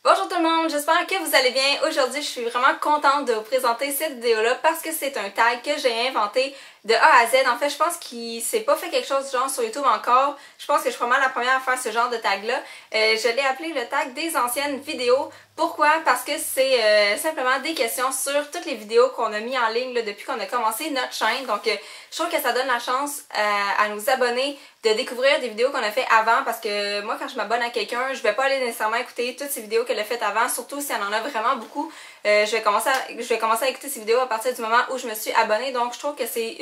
Bonjour tout le monde, j'espère que vous allez bien. Aujourd'hui, je suis vraiment contente de vous présenter cette vidéo-là parce que c'est un tag que j'ai inventé de A à Z. En fait, je pense qu'il s'est pas fait quelque chose du genre sur YouTube encore. Je pense que je suis vraiment la première à faire ce genre de tag-là. Je l'ai appelé le tag des anciennes vidéos. Pourquoi? Parce que c'est simplement des questions sur toutes les vidéos qu'on a mis en ligne là, depuis qu'on a commencé notre chaîne. Donc, je trouve que ça donne la chance à nos abonnés de découvrir des vidéos qu'on a fait avant, parce que moi, quand je m'abonne à quelqu'un, je vais pas aller nécessairement écouter toutes ces vidéos qu'elle a faites avant, surtout si elle en a vraiment beaucoup. Je vais commencer à écouter ces vidéos à partir du moment où je me suis abonnée. Donc, je trouve que c'est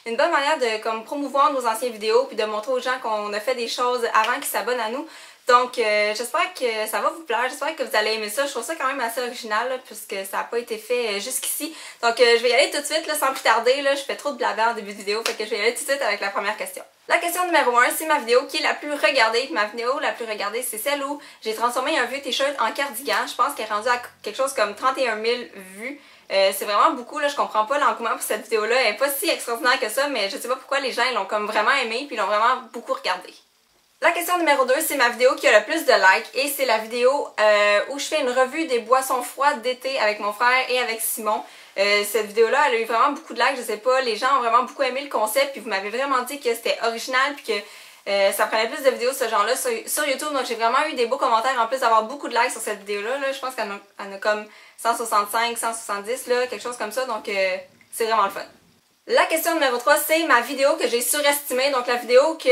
une bonne manière de comme promouvoir nos anciennes vidéos puis de montrer aux gens qu'on a fait des choses avant qu'ils s'abonnent à nous. Donc, j'espère que ça va vous plaire, j'espère que vous allez aimer ça. Je trouve ça quand même assez original, là, puisque ça n'a pas été fait jusqu'ici. Donc, je vais y aller tout de suite, là, sans plus tarder. Là, je fais trop de blabla en début de vidéo, fait que je vais y aller tout de suite avec la première question. La question numéro 1, c'est ma vidéo qui est la plus regardée. Ma vidéo la plus regardée, c'est celle où j'ai transformé un vieux t-shirt en cardigan. Je pense qu'elle est rendue à quelque chose comme 31 000 vues. C'est vraiment beaucoup, là, je comprends pas l'engouement pour cette vidéo-là. Elle est pas si extraordinaire que ça, mais je sais pas pourquoi les gens l'ont comme vraiment aimé puis l'ont vraiment beaucoup regardée. La question numéro 2, c'est ma vidéo qui a le plus de likes et c'est la vidéo où je fais une revue des boissons froides d'été avec mon frère et avec Simon. Cette vidéo-là, elle a eu vraiment beaucoup de likes, je sais pas, les gens ont vraiment beaucoup aimé le concept puis vous m'avez vraiment dit que c'était original puis que ça prenait plus de vidéos de ce genre-là sur YouTube, donc j'ai vraiment eu des beaux commentaires en plus d'avoir beaucoup de likes sur cette vidéo-là. Là, je pense qu'elle en a comme 165, 170, là, quelque chose comme ça, donc c'est vraiment le fun. La question numéro 3, c'est ma vidéo que j'ai surestimée, donc la vidéo que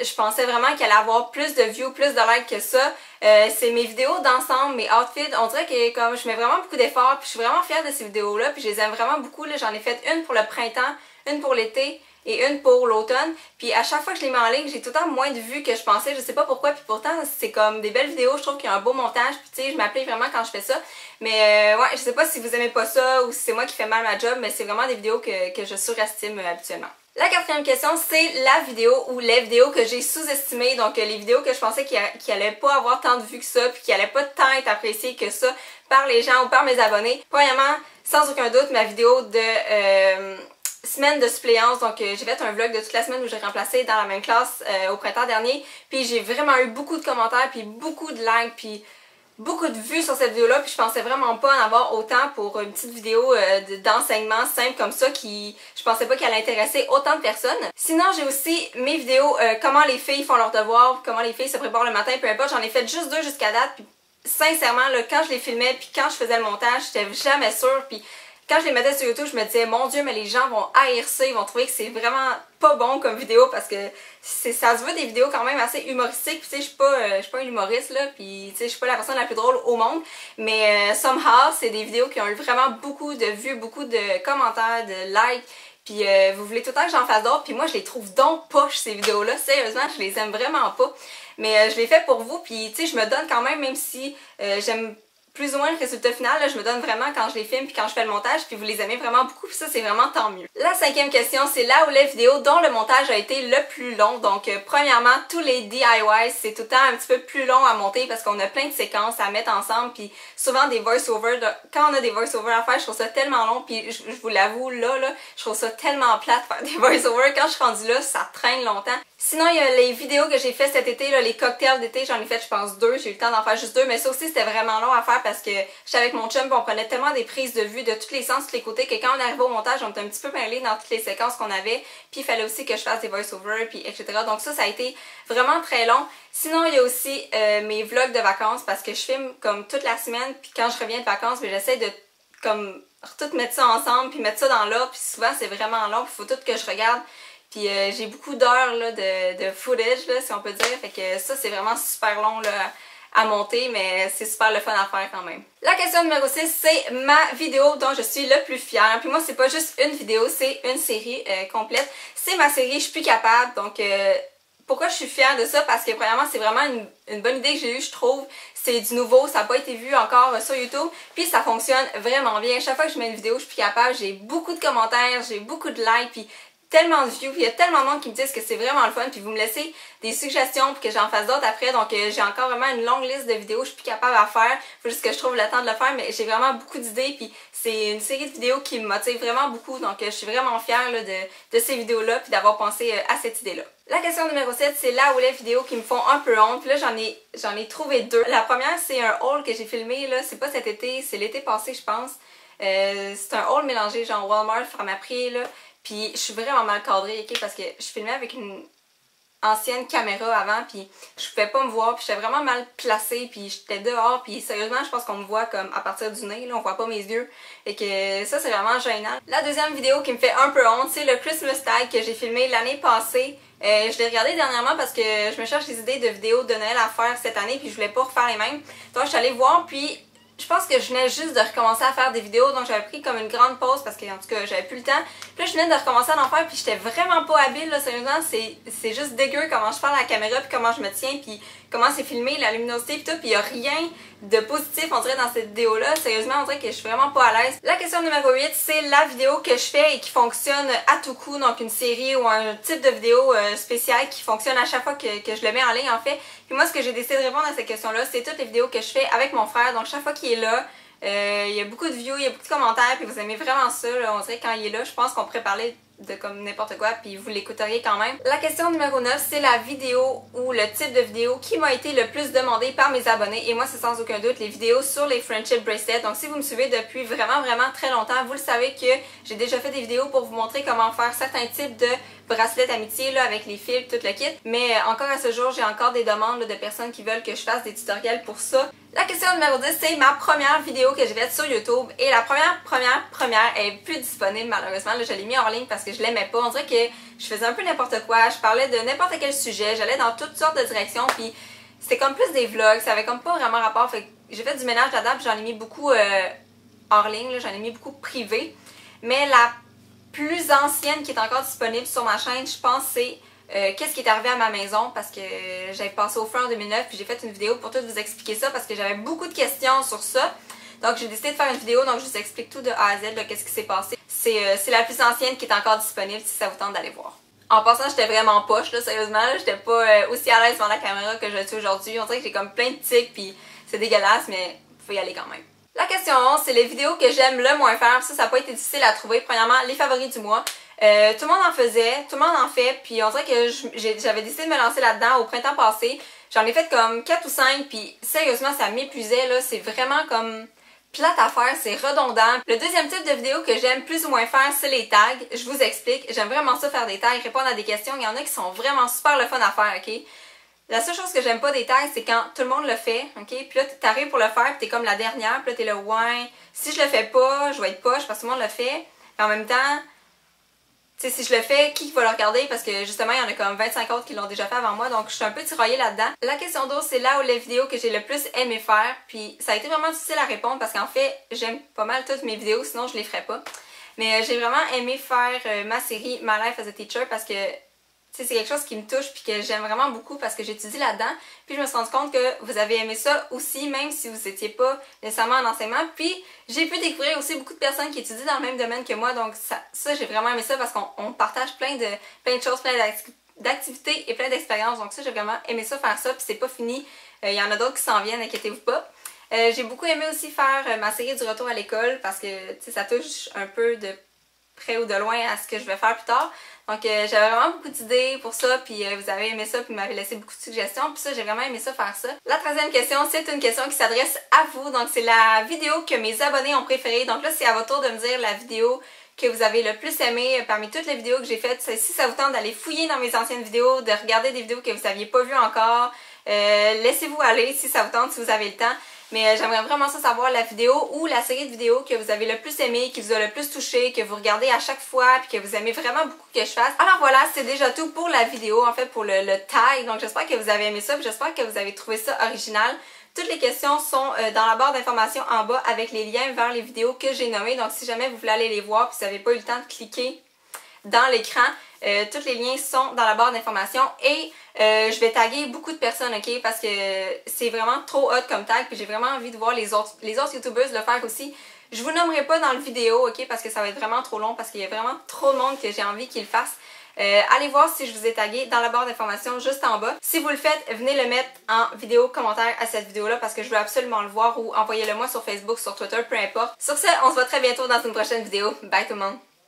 je pensais vraiment qu'elle allait avoir plus de views, plus de likes que ça. C'est mes vidéos d'ensemble, mes outfits. On dirait que comme je mets vraiment beaucoup d'efforts, puis je suis vraiment fière de ces vidéos-là, puis je les aime vraiment beaucoup. J'en ai fait une pour le printemps, une pour l'été et une pour l'automne. Puis à chaque fois que je les mets en ligne, j'ai tout le temps moins de vues que je pensais. Je sais pas pourquoi, puis pourtant c'est comme des belles vidéos. Je trouve qu'il y a un beau montage, puis tu sais, je m'applique vraiment quand je fais ça. Mais ouais, je sais pas si vous aimez pas ça ou si c'est moi qui fais mal ma job, mais c'est vraiment des vidéos que je surestime habituellement. La quatrième question, c'est la vidéo ou les vidéos que j'ai sous-estimées, donc les vidéos que je pensais qu'ils allaient pas avoir tant de vues que ça, puis qui allaient pas tant être appréciées que ça par les gens ou par mes abonnés. Premièrement, sans aucun doute, ma vidéo de semaine de suppléance, donc j'ai fait un vlog de toute la semaine où j'ai remplacé dans la même classe au printemps dernier, puis j'ai vraiment eu beaucoup de commentaires, puis beaucoup de likes, puis beaucoup de vues sur cette vidéo-là, puis je pensais vraiment pas en avoir autant pour une petite vidéo d'enseignement simple comme ça qui, je pensais pas qu'elle allait intéresser autant de personnes. Sinon, j'ai aussi mes vidéos comment les filles font leurs devoirs, comment les filles se préparent le matin, peu importe, j'en ai fait juste 2 jusqu'à date, puis sincèrement, là, quand je les filmais, puis quand je faisais le montage, j'étais jamais sûre, puis quand je les mettais sur YouTube, je me disais, mon Dieu, mais les gens vont haïr ça, ils vont trouver que c'est vraiment pas bon comme vidéo parce que ça se veut des vidéos quand même assez humoristiques. Puis tu sais, je suis pas un humoriste là, puis tu sais, je suis pas la personne la plus drôle au monde, mais somehow, c'est des vidéos qui ont eu vraiment beaucoup de vues, beaucoup de commentaires, de likes. Puis vous voulez tout le temps que j'en fasse d'autres, puis moi je les trouve donc poches ces vidéos-là, sérieusement, je les aime vraiment pas. Mais je les fais pour vous, puis tu sais, je me donne quand même si j'aime plus ou moins le résultat final, là, je me donne vraiment quand je les filme puis quand je fais le montage, puis vous les aimez vraiment beaucoup, puis ça c'est vraiment tant mieux. La 5e question, c'est là où les vidéos dont le montage a été le plus long. Donc premièrement, tous les DIY, c'est tout le temps un petit peu plus long à monter parce qu'on a plein de séquences à mettre ensemble, puis souvent des voice-overs. Quand on a des voice-overs à faire, je trouve ça tellement long, puis je vous l'avoue, là, je trouve ça tellement plate de faire des voice-overs. Quand je suis rendue là, ça traîne longtemps. Sinon, il y a les vidéos que j'ai fait cet été, là, les cocktails d'été, j'en ai fait je pense 2, j'ai eu le temps d'en faire juste 2, mais ça aussi c'était vraiment long à faire parce que j'étais avec mon chum et on prenait tellement des prises de vue de tous les sens, tous les côtés, que quand on arrivait au montage, on était un petit peu mêlés dans toutes les séquences qu'on avait, puis il fallait aussi que je fasse des voice-overs, puis etc. Donc ça a été vraiment très long. Sinon, il y a aussi mes vlogs de vacances parce que je filme comme toute la semaine, puis quand je reviens de vacances, j'essaie de comme tout mettre ça ensemble, puis mettre ça dans l'ordre, puis souvent c'est vraiment long, puis il faut tout que je regarde. Puis j'ai beaucoup d'heures de footage, là, si on peut dire. Fait que ça, c'est vraiment super long là, à monter, mais c'est super le fun à faire quand même. La question numéro 6, c'est ma vidéo dont je suis le plus fière. Puis moi, c'est pas juste une vidéo, c'est une série complète. C'est ma série Je suis plus capable. Donc, pourquoi je suis fière de ça? Parce que premièrement, c'est vraiment une bonne idée que j'ai eue, je trouve. C'est du nouveau, ça n'a pas été vu encore sur YouTube. Puis ça fonctionne vraiment bien. Chaque fois que je mets une vidéo, je suis plus capable. J'ai beaucoup de commentaires, j'ai beaucoup de likes. Puis tellement de views, il y a tellement de monde qui me disent que c'est vraiment le fun, puis vous me laissez des suggestions pour que j'en fasse d'autres après, donc j'ai encore vraiment une longue liste de vidéos que je suis plus capable à faire, faut juste que je trouve le temps de le faire, mais j'ai vraiment beaucoup d'idées, puis c'est une série de vidéos qui me motive vraiment beaucoup, donc je suis vraiment fière là, de ces vidéos-là, puis d'avoir pensé à cette idée-là. La question numéro 7, c'est là où les vidéos qui me font un peu honte, puis là j'en ai trouvé deux. La première, c'est un haul que j'ai filmé, là, c'est pas cet été, c'est l'été passé je pense. C'est un haul mélangé genre Walmart, Pharmaprix, là. Puis je suis vraiment mal cadrée, ok, parce que je filmais avec une ancienne caméra avant, puis je pouvais pas me voir, puis j'étais vraiment mal placée, puis j'étais dehors, puis sérieusement, je pense qu'on me voit comme à partir du nez, là, on voit pas mes yeux, et que ça, c'est vraiment gênant. La deuxième vidéo qui me fait un peu honte, c'est le Christmas tag que j'ai filmé l'année passée. Je l'ai regardé dernièrement parce que je me cherche des idées de vidéos de Noël à faire cette année, puis je voulais pas refaire les mêmes. Donc je suis allée voir, puis je pense que je venais juste de recommencer à faire des vidéos, donc j'avais pris comme une grande pause parce que en tout cas j'avais plus le temps. Puis là je venais de recommencer à en faire, puis j'étais vraiment pas habile là, sérieusement, c'est juste dégueu comment je parle à la caméra, puis comment je me tiens, puis comment c'est filmé, la luminosité, puis tout, puis il y a rien de positif on dirait dans cette vidéo là, sérieusement on dirait que je suis vraiment pas à l'aise. La question numéro 8, c'est la vidéo que je fais et qui fonctionne à tout coup, donc une série ou un type de vidéo spéciale qui fonctionne à chaque fois que je le mets en ligne en fait. Puis moi ce que j'ai décidé de répondre à cette question là, c'est toutes les vidéos que je fais avec mon frère, donc chaque fois qu'il est là, il y a beaucoup de views, il y a beaucoup de commentaires, puis vous aimez vraiment ça, là. On dirait que quand il est là, je pense qu'on pourrait parler de comme n'importe quoi, puis vous l'écouteriez quand même. La question numéro 9, c'est la vidéo ou le type de vidéo qui m'a été le plus demandé par mes abonnés, et moi c'est sans aucun doute les vidéos sur les friendship bracelets. Donc si vous me suivez depuis vraiment très longtemps, vous le savez que j'ai déjà fait des vidéos pour vous montrer comment faire certains types de bracelets d'amitié là, avec les fils, tout le kit. Mais encore à ce jour, j'ai encore des demandes là, de personnes qui veulent que je fasse des tutoriels pour ça. La question numéro 10, c'est ma première vidéo que j'ai faite sur YouTube. Et la première est plus disponible malheureusement. Là, je l'ai mis hors ligne parce que je l'aimais pas. On dirait que je faisais un peu n'importe quoi. Je parlais de n'importe quel sujet. J'allais dans toutes sortes de directions. Puis c'était comme plus des vlogs. Ça avait comme pas vraiment rapport. Fait que j'ai fait du ménage là-dedans. Puis j'en ai mis beaucoup hors ligne. J'en ai mis beaucoup privé. Mais la plus ancienne qui est encore disponible sur ma chaîne, je pense, c'est qu'est-ce qui est arrivé à ma maison, parce que j'avais passé au feu en 2009 puis j'ai fait une vidéo pour tout vous expliquer ça parce que j'avais beaucoup de questions sur ça. Donc j'ai décidé de faire une vidéo, donc je vous explique tout de A à Z, qu'est-ce qui s'est passé. C'est la plus ancienne qui est encore disponible si ça vous tente d'aller voir. En passant, j'étais vraiment poche, là, sérieusement, j'étais pas aussi à l'aise devant la caméra que je le suis aujourd'hui. On dirait que j'ai comme plein de tics puis c'est dégueulasse, mais faut y aller quand même. La question 11, c'est les vidéos que j'aime le moins faire. Ça n'a pas été difficile à trouver. Premièrement, les favoris du mois. Tout le monde en faisait, tout le monde en fait, puis on dirait que j'avais décidé de me lancer là-dedans au printemps passé. J'en ai fait comme 4 ou 5, puis sérieusement, ça m'épuisait, là. C'est vraiment comme plate à faire, c'est redondant. Le deuxième type de vidéo que j'aime plus ou moins faire, c'est les tags. Je vous explique, j'aime vraiment ça faire des tags, répondre à des questions. Il y en a qui sont vraiment super le fun à faire, ok? La seule chose que j'aime pas des tags, c'est quand tout le monde le fait, ok? Puis là, t'arrives pour le faire, puis t'es comme la dernière, puis là, t'es là, ouais, si je le fais pas, je vais être poche parce que tout le monde le fait. Mais en même temps, tu sais, si je le fais, qui va le regarder? Parce que justement, il y en a comme 25 autres qui l'ont déjà fait avant moi, donc je suis un peu tiraillée là-dedans. La question 12, c'est là où les vidéos que j'ai le plus aimé faire, puis ça a été vraiment difficile à répondre parce qu'en fait, j'aime pas mal toutes mes vidéos, sinon je les ferais pas. Mais j'ai vraiment aimé faire ma série My Life as a Teacher parce que c'est quelque chose qui me touche puis que j'aime vraiment beaucoup parce que j'étudie là-dedans. Puis je me suis rendu compte que vous avez aimé ça aussi, même si vous n'étiez pas nécessairement en enseignement. Puis j'ai pu découvrir aussi beaucoup de personnes qui étudient dans le même domaine que moi. Donc ça j'ai vraiment aimé ça parce qu'on partage plein de choses, plein d'activités et plein d'expériences. Donc ça j'ai vraiment aimé ça, faire ça. Puis c'est pas fini. Il y en a d'autres qui s'en viennent, inquiétez-vous pas. J'ai beaucoup aimé aussi faire ma série du retour à l'école parce que ça touche un peu de près ou de loin à ce que je vais faire plus tard. Donc j'avais vraiment beaucoup d'idées pour ça, puis vous avez aimé ça, puis vous m'avez laissé beaucoup de suggestions, puis ça j'ai vraiment aimé ça faire ça. La troisième question, c'est une question qui s'adresse à vous, donc c'est la vidéo que mes abonnés ont préférée. Donc là c'est à votre tour de me dire la vidéo que vous avez le plus aimé parmi toutes les vidéos que j'ai faites. Si ça vous tente d'aller fouiller dans mes anciennes vidéos, de regarder des vidéos que vous n'aviez pas vues encore, laissez-vous aller si ça vous tente, si vous avez le temps. Mais j'aimerais vraiment ça savoir la vidéo ou la série de vidéos que vous avez le plus aimé, qui vous a le plus touché, que vous regardez à chaque fois, puis que vous aimez vraiment beaucoup que je fasse. Alors voilà, c'est déjà tout pour la vidéo, en fait pour le tag. Donc j'espère que vous avez aimé ça, puis j'espère que vous avez trouvé ça original. Toutes les questions sont dans la barre d'informations en bas avec les liens vers les vidéos que j'ai nommées. Donc si jamais vous voulez aller les voir, puis vous n'avez pas eu le temps de cliquer dans l'écran, tous les liens sont dans la barre d'informations et je vais taguer beaucoup de personnes, ok, parce que c'est vraiment trop hot comme tag, puis j'ai vraiment envie de voir les autres youtubeuses le faire aussi. Je vous nommerai pas dans le vidéo, ok, parce que ça va être vraiment trop long, parce qu'il y a vraiment trop de monde que j'ai envie qu'ils le fassent. Allez voir si je vous ai tagué dans la barre d'informations juste en bas. Si vous le faites, venez le mettre en vidéo commentaire à cette vidéo là parce que je veux absolument le voir, ou envoyez-le moi sur Facebook, sur Twitter, peu importe. Sur ce, on se voit très bientôt dans une prochaine vidéo. Bye tout le monde!